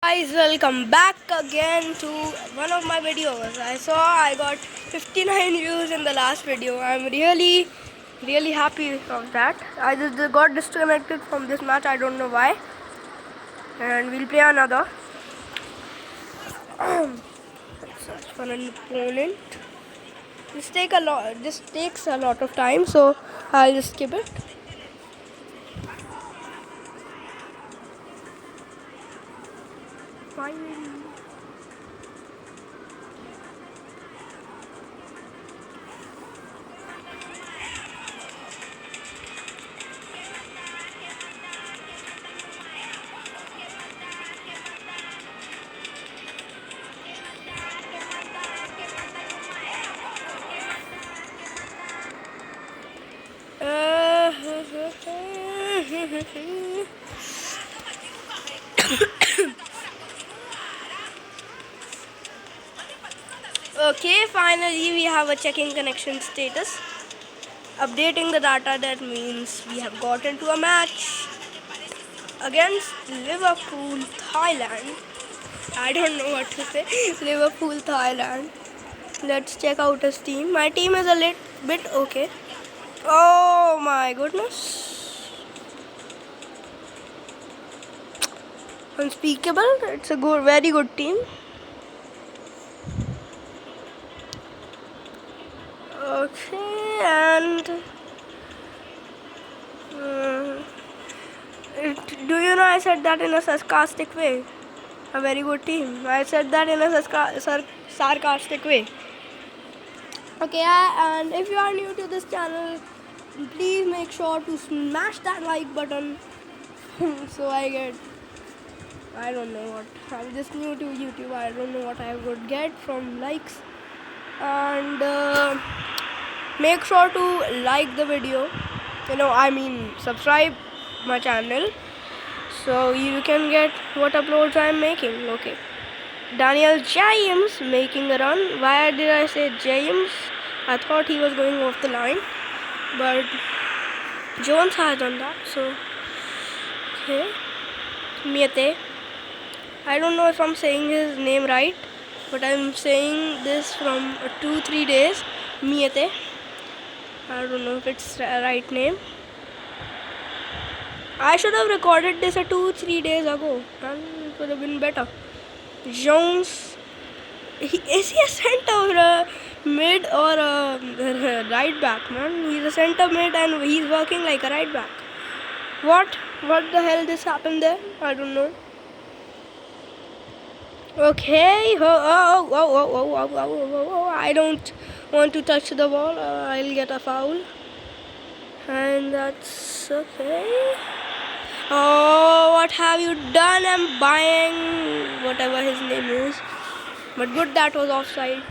Guys, welcome back again to one of my videos. I got 59 views in the last video. I'm really happy of that. I just got disconnected from this match. I don't know why. And we'll play another. Let's search for an opponent. This takes a lot of time, so I'll just skip it. Finally. Okay, finally we have a checking connection status. Updating the data, that means we have gotten to a match against Liverpool, Thailand. I don't know what to say. Liverpool, Thailand. Let's check out his team. My team is a little bit okay. Oh my goodness. Unspeakable. It's a very good team. Okay, and do you know I said that in a sarcastic way? A very good team. I said that in a sarcastic way. Okay, and if you are new to this channel, please make sure to smash that like button. So I don't know what, I'm just new to YouTube. I don't know what I would get from likes. And make sure to like the video. Subscribe my channel so you can get what uploads I'm making. Okay. Daniel James making a run. Why did I say James? I thought he was going off the line, but Jones has done that. So, okay. Miete. I don't know if I'm saying his name right, but I'm saying this from 2-3 days. Miete. I don't know if it's the right name. I should have recorded this 2-3 days ago, and it would have been better. Jones. Is he a center, mid, or a right back, man? He's a center mid and he's working like a right back. What the hell this happened there? I don't know. Okay. I don't want to touch the ball. I'll get a foul. And that's okay. Oh, what have you done? I'm buying whatever his name is. But good, that was offside.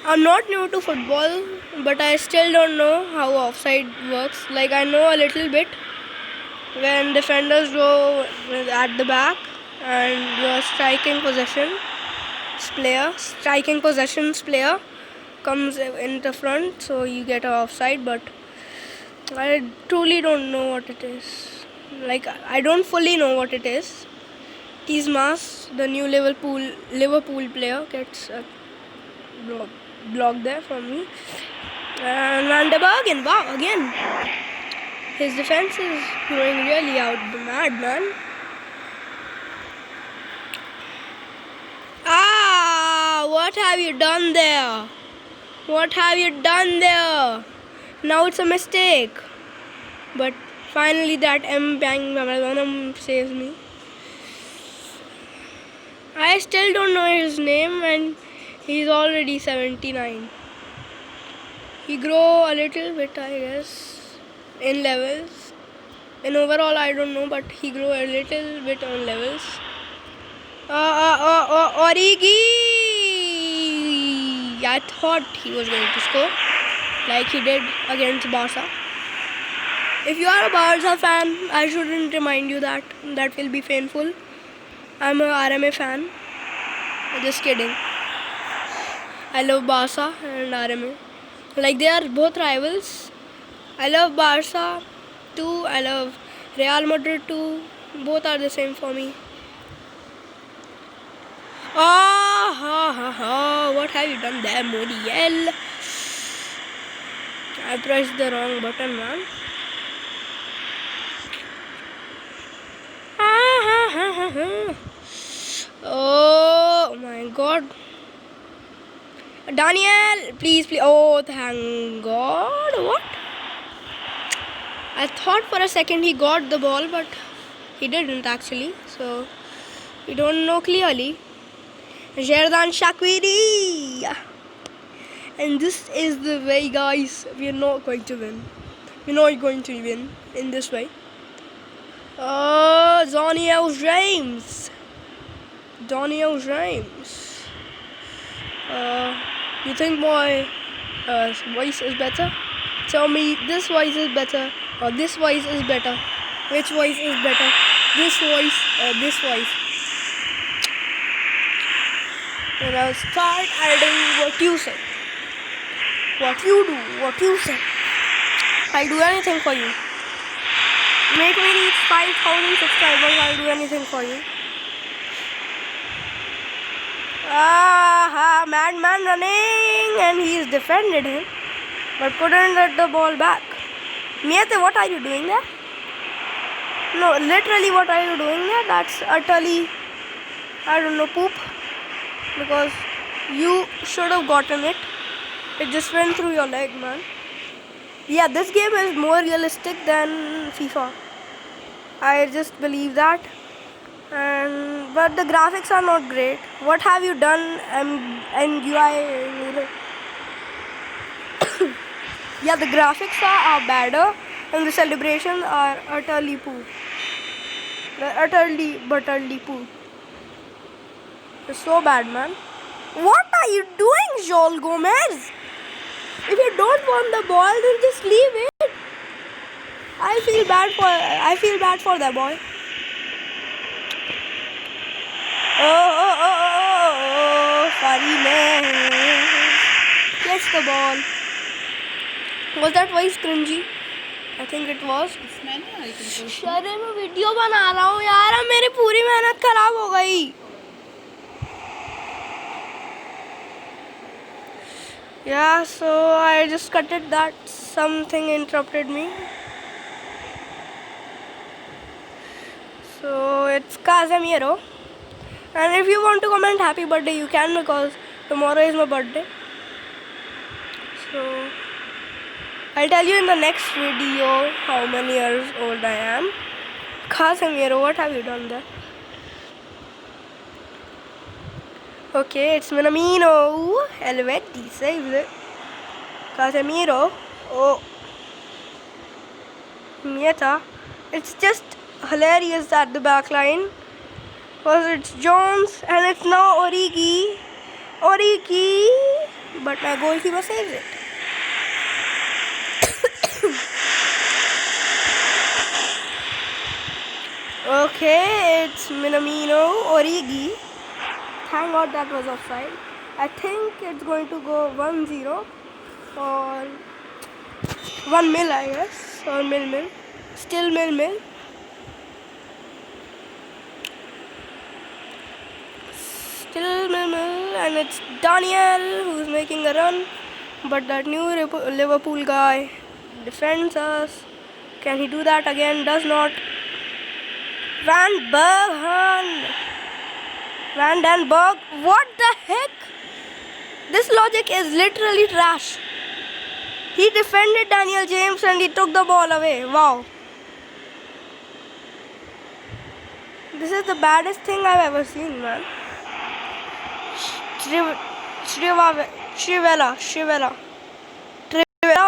I'm not new to football, but I still don't know how offside works. Like, I know a little bit. When defenders go at the back and your striking possessions player comes in the front, so you get an offside. But I truly don't know what it is. Like, I don't fully know what it is. Tismas, the new Liverpool player, gets a block there from me. And Van der Bergen, wow, again. His defense is going really out mad, man. What have you done there? What have you done there? Now it's a mistake. But finally that M. saves me. I still don't know his name and he's already 79. He grow a little bit, I guess, in levels. In overall, I don't know, but he grew a little bit on levels. Origi! I thought he was going to score, like he did against Barca. If you are a Barca fan, I shouldn't remind you that. That will be painful. I'm a RMA fan. Just kidding. I love Barca and RMA. Like, they are both rivals. I love Barca too. I love Real Madrid too. Both are the same for me. What have you done there, Muriel? I pressed the wrong button, man. Oh my god. Daniel, please, please. Oh, thank God. What? I thought for a second he got the ball, but he didn't actually. So, we don't know clearly. Xherdan Shaqiri. And this is the way, guys. We are not going to win. We're not going to win in this way. Daniel James. Daniel James. You think my voice is better? Tell me this voice is better or this voice is better. Which voice is better? This voice or this voice? And I'll start adding what you say. What you do, what you say. I'll do anything for you. Make me reach 5,000 subscribers, I'll do anything for you. Madman running and he's defended him but couldn't let the ball back. Miete, what are you doing there? No, literally what are you doing there? That's utterly, I don't know, poop. Because you should have gotten it. It just went through your leg, man. Yeah, this game is more realistic than FIFA. I just believe that. But the graphics are not great. What have you done, MGUI? Yeah, the graphics are better and the celebrations are utterly poo. Utterly poo. It's so bad, man. What are you doing, Joel Gomez? If you don't want the ball, then just leave it. I feel bad for that boy. Farine. Catch the ball. Was that voice cringy? I think it was. शर्रे मैं video बना रहा हूँ यार, अब मेरी पूरी मेहनत खराब हो गई. Yeah, so I just cut it that something interrupted me. So it's Casemiro. And if you want to comment happy birthday, you can, because tomorrow is my birthday. So I'll tell you in the next video how many years old I am. Casemiro, what have you done there? Okay, it's Minamino. Helvetti saves it. Casemiro. Oh. Mieta. It's just hilarious at the back line. Because it's Jones and it's now Origi. But my goalkeeper saves it. Okay, it's Minamino, Origi. Thank God that was offside. I think it's going to go 1-0 or 1-0, I guess, or 0-0. Still 0-0. Still 0-0, and it's Daniel who's making a run, but that new Liverpool guy defends us. Can he do that again? Does not. Van den Berg, what the heck? This logic is literally trash. He defended Daniel James and he took the ball away. Wow. This is the baddest thing I've ever seen, man. Trivela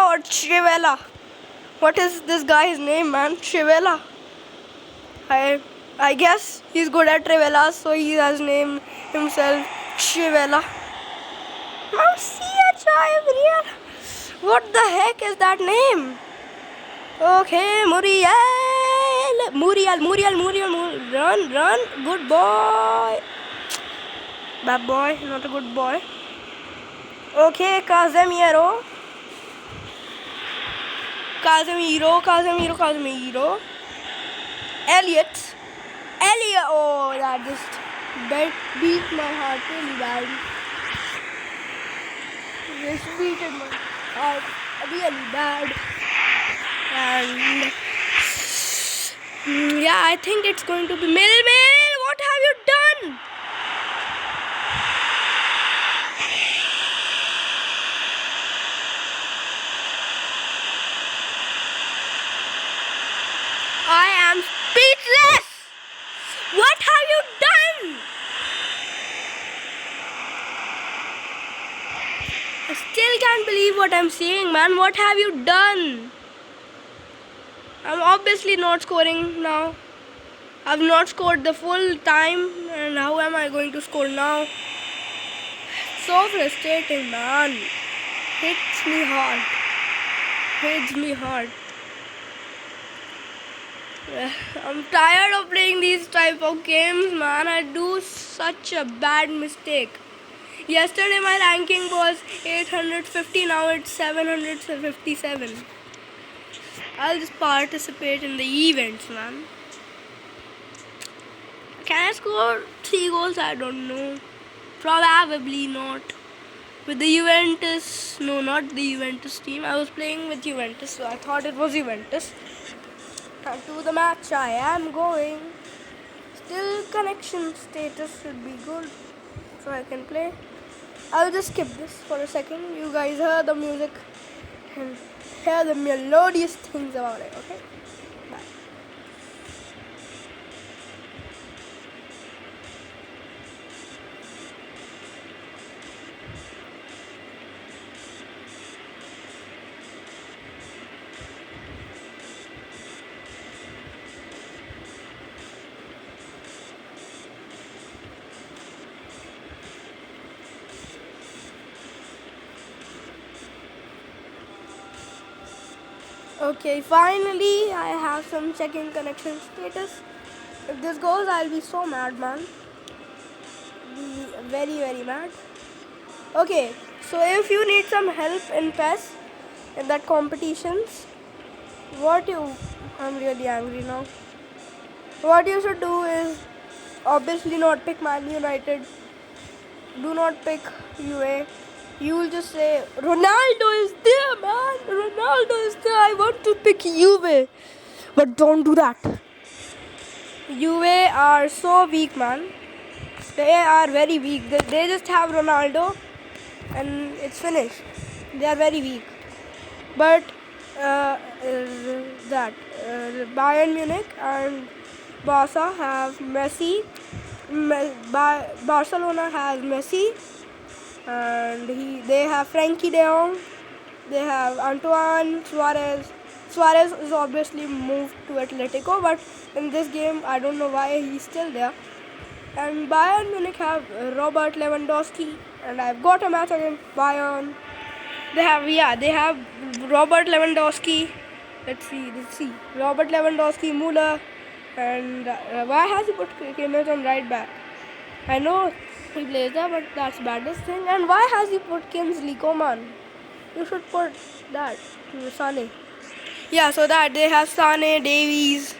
or Trivela? What is this guy's name, man? Trivela. I guess he's good at Trivelas, so he has named himself Trivela. What the heck is that name? Okay, Muriel. Run. Good boy. Bad boy, not a good boy. Okay, Casemiro. Elliot. Oh, that just beat my heart really bad. Just beaten my heart really bad. And yeah, I think it's going to be Mill. What have you done? I am speechless. What have you done? I still can't believe what I'm seeing, man. What have you done? I'm obviously not scoring now. I've not scored the full time, and how am I going to score now? So frustrating, man. Hits me hard. Hits me hard. I'm tired of playing these type of games, man. I do such a bad mistake. Yesterday my ranking was 850, now it's 757. I'll just participate in the events, man. Can I score 3 goals? I don't know. Probably not. With the Juventus, no, not the Juventus team. I was playing with Juventus, so I thought it was Juventus. And to the match I am going. Still connection status should be good, so I can play. I'll just skip this for a second. You guys hear the music and hear the melodious things about it, okay? Bye. Okay, finally I have some checking connection status. If this goes, I'll be so mad, man. Be very, very mad. Okay, so if you need some help in PES, in that competitions, I'm really angry now. What you should do is obviously not pick Man United. Do not pick UA. You will just say, Ronaldo is there, man. Ronaldo is there. I want to pick Juve. But don't do that. Juve are so weak, man. They are very weak. They just have Ronaldo and it's finished. They are very weak. But Bayern Munich and Barca have Messi. Barcelona has Messi. And they have Frankie de Jong, they have Antoine Suarez. Suarez is obviously moved to Atletico, but in this game I don't know why he's still there. And Bayern Munich have Robert Lewandowski, and I've got a match against Bayern. They have Robert Lewandowski. Let's see. Robert Lewandowski, Müller, and why has he put Kimmich on right back? I know he plays there, but that's baddest thing. And why has he put Kingsley Coman? You should put that Sane. Yeah, so that they have Sane, Davies,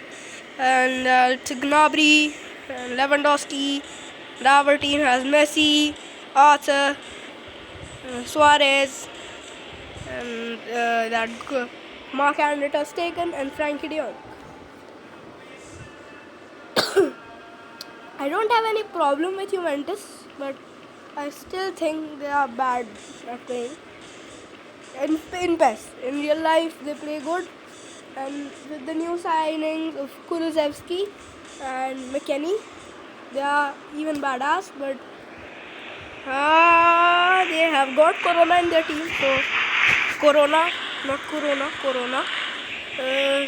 and Gnabry, and Lewandowski. The our team has Messi, Arthur, Suarez, and Marc-Andre ter Stegen and Frankie de Jong. I don't have any problem with Juventus, but I still think they are bad at playing. In PES, in real life they play good, and with the new signings of Kulusevski and McKennie, they are even badass. But they have got Corona in their team, so Corona.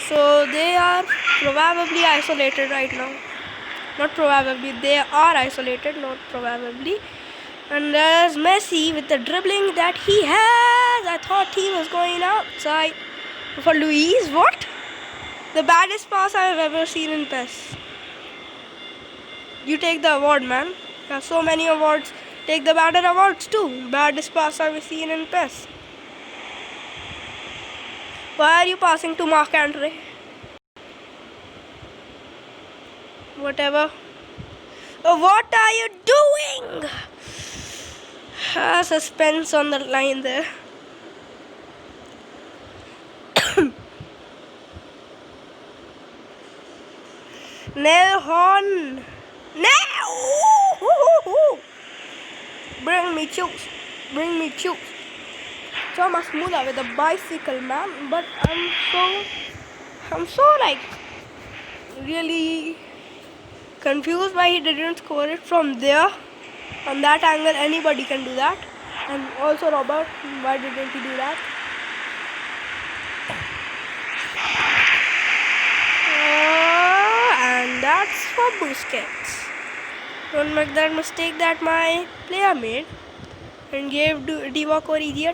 So they are probably isolated right now. Not probably, they are isolated, not probably. And there's Messi with the dribbling that he has. I thought he was going outside for Luis. What? The baddest pass I've ever seen in PES. You take the award, man. There are so many awards. Take the badder awards too. Baddest pass I've seen in PES. Why are you passing to Marc-Andre? whatever. What are you doing? Suspense on the line there. Nail horn. No! Bring me juice. Bring me juice. So much smoother with a bicycle, man. But I'm so like really confused why he didn't score it from there. On that angle, anybody can do that. And also Robert, why didn't he do that? And that's for Busquets. Don't make that mistake that my player made and gave Divock Origi a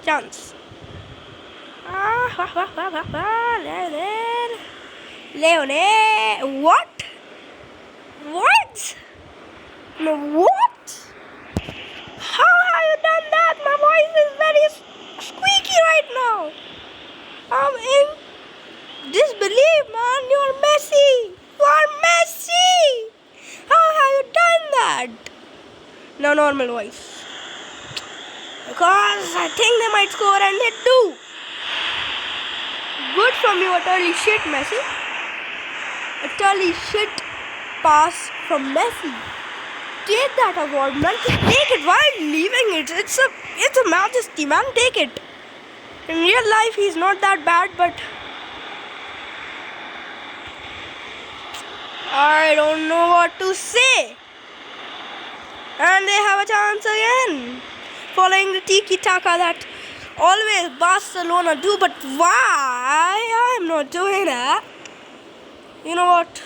chance. Leone, what? What? No, what? How have you done that? My voice is very squeaky right now. I'm in disbelief, man. You're Messi. You are Messi. How have you done that? No normal voice. Because I think they might score and they do. Good from you, utterly shit, Messi. Utterly shit pass from Messi. Take that award, man. Just take it. Why are you leaving it? It's a majesty, man. Take it. In real life, he's not that bad, but I don't know what to say. And they have a chance again. Following the tiki-taka that always Barcelona do, but why? I'm not doing that. You know what?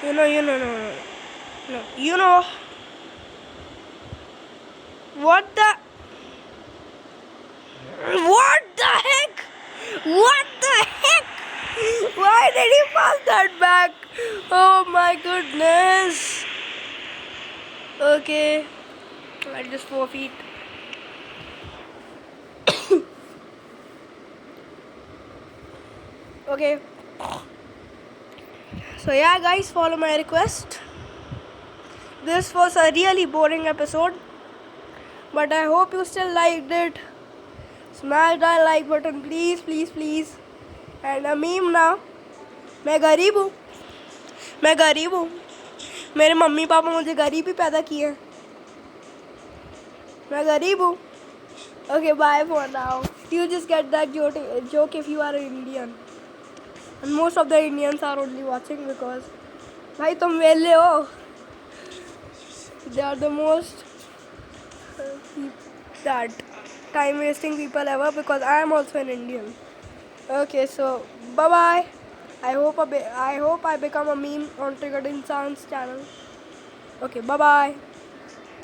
No. You know what the heck? What the heck? Why did he pass that back? Oh my goodness. Okay, I just forfeit. Okay. So yeah, guys, follow my request. This was a really boring episode, but I hope you still liked it. Smash that like button, please. And a meme now. मैं गरीब हूँ. मेरे mummy papa मुझे गरीब ही पैदा किए हैं. मैं गरीब हूँ. Okay, bye for now. You just get that joke if you are an Indian. And most of the Indians are only watching because भाई तुम वेले हो. They are the most that time wasting people ever because I am also an Indian. Okay, so bye bye. I hope I become a meme on Triggered Insan's channel. Okay, bye bye.